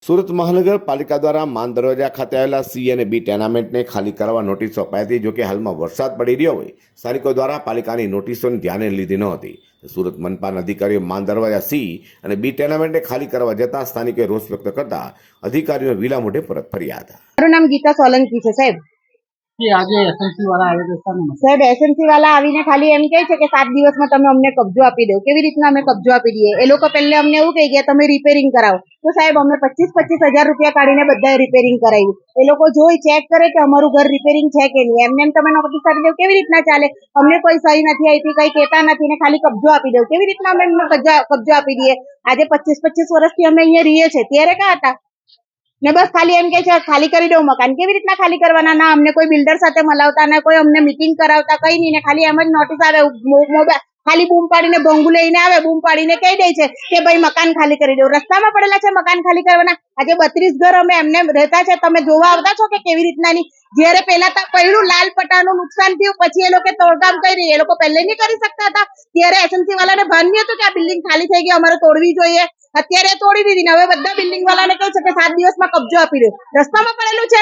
સુરત મહાનગરપાલિકા દ્વારા માન દરવાજા ખાતે આવેલા સી અને બી ટેનામેન્ટને ખાલી કરવા નોટિસો અપાઈ હતી. જોકે હાલમાં વરસાદ પડી રહ્યો હોય સ્થાનિકો દ્વારા પાલિકાની નોટિસોને ધ્યાને લીધી ન હતી. સુરત મનપાના અધિકારીઓ માન દરવાજા સી અને બી ટેનામેન્ટને ખાલી કરવા જતાં સ્થાનિકોએ રોષ વ્યક્ત કરતા અધિકારીઓ વિલા મોઢે પરત ફર્યા હતા. મારું નામ ગીતા સોલંકી છે સાહેબ. આજે એસએમસી વાળા આવ્યા હતા સાહેબ એસએમસી વાળા આવીને ખાલી એમ કહે છે કે 7 દિવસમાં તમે અમને કબજો આપી દો. કેવી રીતના અમે કબજો આપી દઈએ? એ લોકો પહેલે અમને એવું કહી ગયા તમે રિપેરિંગ કરાવો. તો સાહેબ અમે 25-25 હજાર રૂપિયા કાઢીને બધાએ રિપેરિંગ કરાવ્યું. એ લોકો જોઈ ચેક કરે કે અમારું ઘર રિપેરિંગ છે કે નહીં. એમને એમ તમે નોટિસ આપી દો કેવી રીતના ચાલે? અમને કોઈ સહી નથી આપી, કઈ કહેતા નથી ને ખાલી કબજો આપી દો. કેવી રીતના અમે એમને કબજો આપી દઈએ? આજે 25-25 વર્ષથી અમે અહીંયા રહીએ છીએ, ત્યારે ક્યાં હતા? ને બસ ખાલી એમ કે છે ખાલી કરી દો મકાન. કેવી રીતના ખાલી કરવાના? ના અમને કોઈ બિલ્ડર સાથે મલાવતા, ના કોઈ અમને મીટિંગ કરાવતા, કઈ નહીં. ને ખાલી એમ જ નોટિસ આવે, મોબાઈલ ખાલી બૂમ પાડીને ભોંગું લઈને આવે, બૂમ પાડીને કહી દે છે કે ભાઈ મકાન ખાલી કરી દો. રસ્તામાં પડેલા છે મકાન ખાલી કરવાના. આજે 32 ઘર અમે એમને રહેતા છે, તમે જોવા આવતા છો કે કેવી રીતનાની? જયારે પેલા પહેલું લાલ પટ્ટાનું નુકસાન થયું પછી એ લોકો તોડકામ કરી, એ લોકો પહેલે નહીં કરી શકતા હતા? ત્યારે એસએમસી વાળાને ભાન નહીં હતું કે આ બિલ્ડિંગ ખાલી થઈ ગઈ, અમારે તોડવી જોઈએ. અત્યારે તોડી દીધી ને હવે બધા બિલ્ડિંગ વાળાને કહે છે કે 7 દિવસમાં કબજો આપી દો. રસ્તામાં પડેલું છે